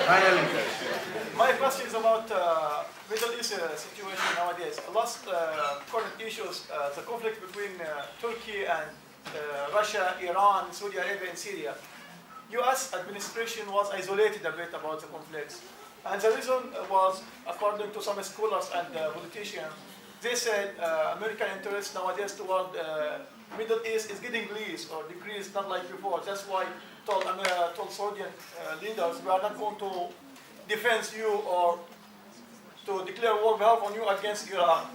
Finally. My question is about Middle East situation nowadays. Last current issues, the conflict between Turkey and Russia, Iran, Saudi Arabia, and Syria. U.S. administration was isolated a bit about the conflicts. And the reason was, according to some scholars and politicians, they said American interest nowadays toward Middle East is getting less or decreased, not like before. That's why told Saudi leaders, we are not going to defend you or to declare war on you against Iran.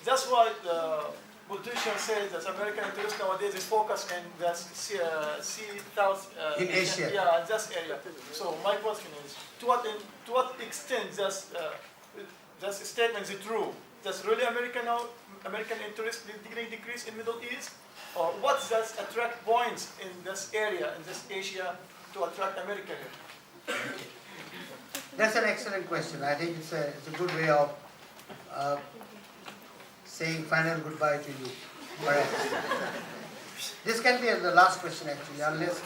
That's why the politicians say that American interest nowadays is focused in the South in Asia. Yeah, in this area. So my question is, to what extent this statement is true? Does really American interest decrease in Middle East, or what does attract points in this area, in this Asia, to attract American? That's an excellent question. I think it's a good way of saying final goodbye to you. Perhaps. This can be the last question actually, unless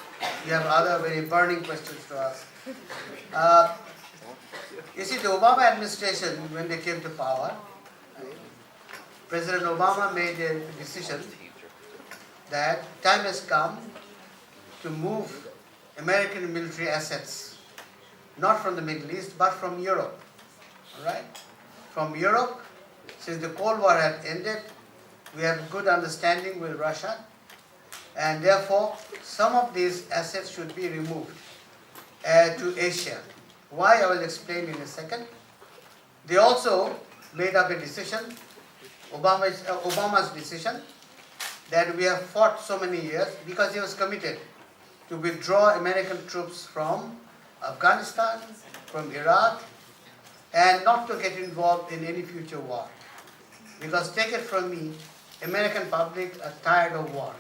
you have other very burning questions to ask. You see, the Obama administration, when they came to power, President Obama made a decision that time has come to move American military assets, not from the Middle East, but from Europe. All right? From Europe, since the Cold War had ended, we have a good understanding with Russia, and therefore some of these assets should be removed to Asia. Why, I will explain in a second. They also made up a decision, Obama's decision, that we have fought so many years because he was committed to withdraw American troops from Afghanistan, from Iraq, and not to get involved in any future war. Because take it from me, American public are tired of war.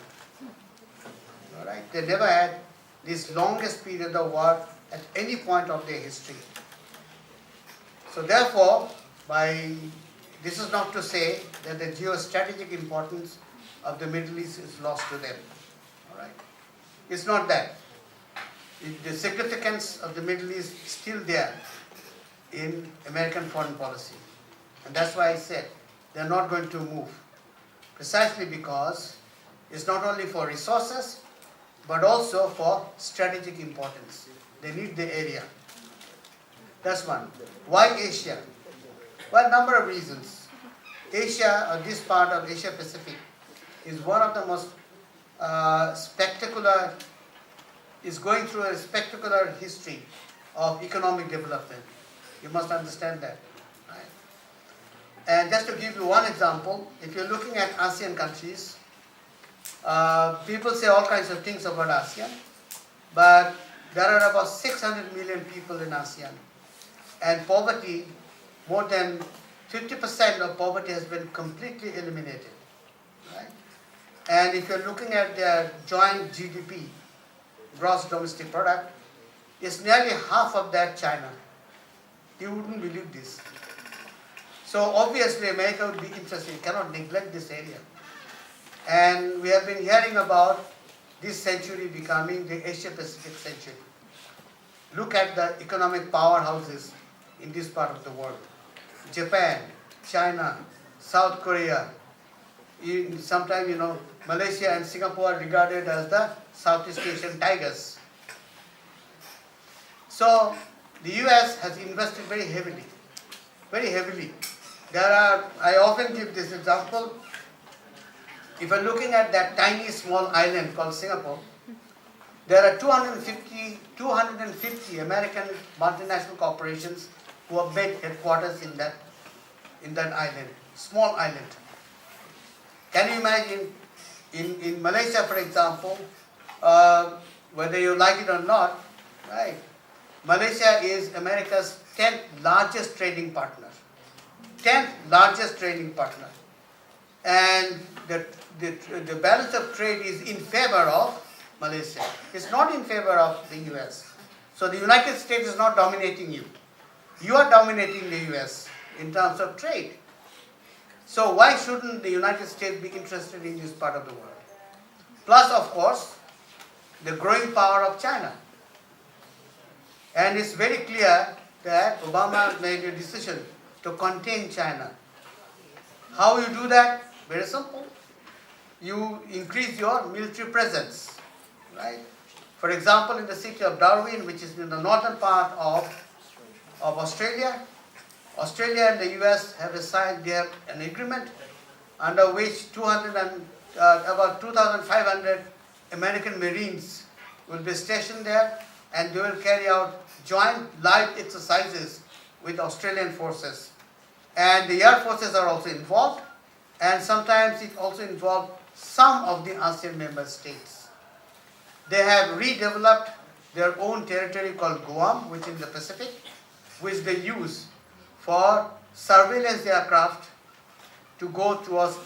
All right? They never had this longest period of war at any point of their history. So therefore, this is not to say that the geostrategic importance of the Middle East is lost to them. All right? It's not that. The significance of the Middle East is still there in American foreign policy. And that's why I said they're not going to move. Precisely because it's not only for resources, but also for strategic importance. They need the area. That's one. Why Asia? Well, a number of reasons. Asia, or this part of Asia Pacific, is one of the most spectacular, is going through a spectacular history of economic development. You must understand that. Right? And just to give you one example, if you're looking at ASEAN countries, people say all kinds of things about ASEAN, but there are about 600 million people in ASEAN. And poverty, more than 50% of poverty has been completely eliminated. Right? And if you're looking at their joint GDP, gross domestic product, it's nearly half of that China. You wouldn't believe this. So obviously America would be interested. You cannot neglect this area. And we have been hearing about this century becoming the Asia-Pacific century. Look at the economic powerhouses in this part of the world. Japan, China, South Korea. Sometimes, Malaysia and Singapore are regarded as the Southeast Asian tigers. So the US has invested very heavily. Very heavily. I often give this example. If you're looking at that tiny small island called Singapore, there are 250 American multinational corporations who have made headquarters in that island, small island. Can you imagine in Malaysia, for example, whether you like it or not, right? Malaysia is America's 10th largest trading partner. 10th largest trading partner. And the balance of trade is in favor of Malaysia. It's not in favor of the US. So the United States is not dominating you. You are dominating the US in terms of trade. So why shouldn't the United States be interested in this part of the world? Plus, of course, the growing power of China. And it's very clear that Obama made a decision to contain China. How you do that? Very simple. You increase your military presence, right? For example, in the city of Darwin, which is in the northern part of Australia, Australia and the US have signed an agreement under which about 2,500 American Marines will be stationed there, and they will carry out joint live exercises with Australian forces. And the air forces are also involved, and sometimes it also involves some of the ASEAN member states. They have redeveloped their own territory called Guam, which is in the Pacific, which they use for surveillance aircraft to go towards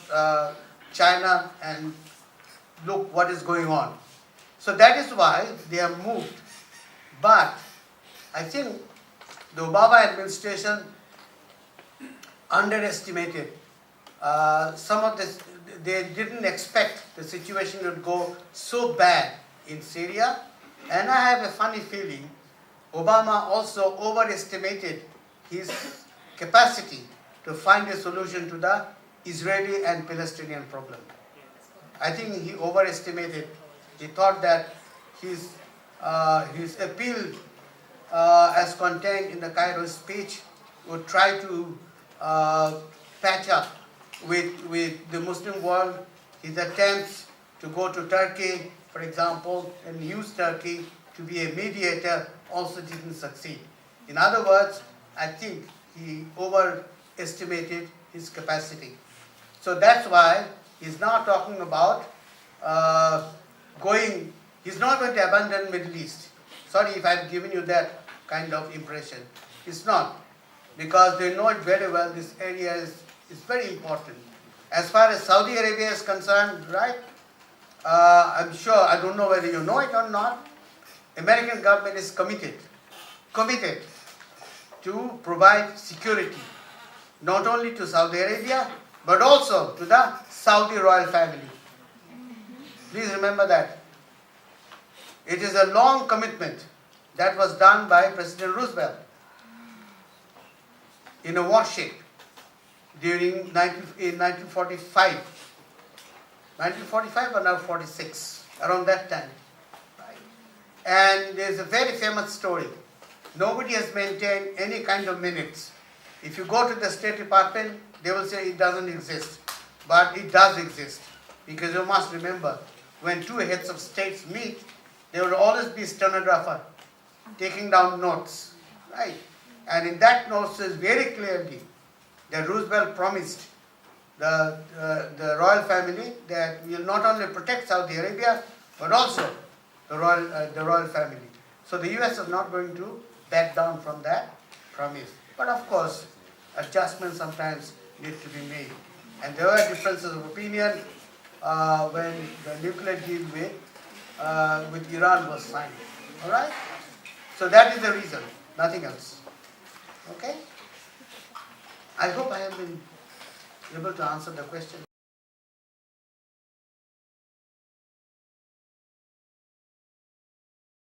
China and look what is going on. So that is why they have moved. But I think the Obama administration underestimated some of this. They didn't expect the situation would go so bad in Syria. And I have a funny feeling Obama also overestimated his capacity to find a solution to the Israeli and Palestinian problem. I think he overestimated. He thought that his appeal as contained in the Cairo speech would try to patch up with the Muslim world. His attempts to go to Turkey, for example, and use Turkey to be a mediator also didn't succeed. In other words, I think he overestimated his capacity. So that's why he's now talking about he's not going to abandon Middle East. Sorry if I've given you that kind of impression. It's not, because they know it very well. This area is very important. As far as Saudi Arabia is concerned, right? I'm sure, I don't know whether you know it or not, American government is committed to provide security, not only to Saudi Arabia, but also to the Saudi royal family. Please remember that. It is a long commitment that was done by President Roosevelt in a warship in 1945. 1945 or now 46, around that time. Right? And there's a very famous story. Nobody has maintained any kind of minutes. If you go to the State Department, they will say it doesn't exist. But it does exist. Because you must remember, when two heads of states meet, there will always be a stenographer taking down notes. Right? And in that note says very clearly that Roosevelt promised the royal family that we will not only protect Saudi Arabia, but also the royal family. So the US is not going to back down from that promise. But of course, adjustments sometimes need to be made. And there were differences of opinion when the nuclear deal with Iran was signed. All right? So that is the reason, nothing else. Okay? I hope I have been able to answer the question.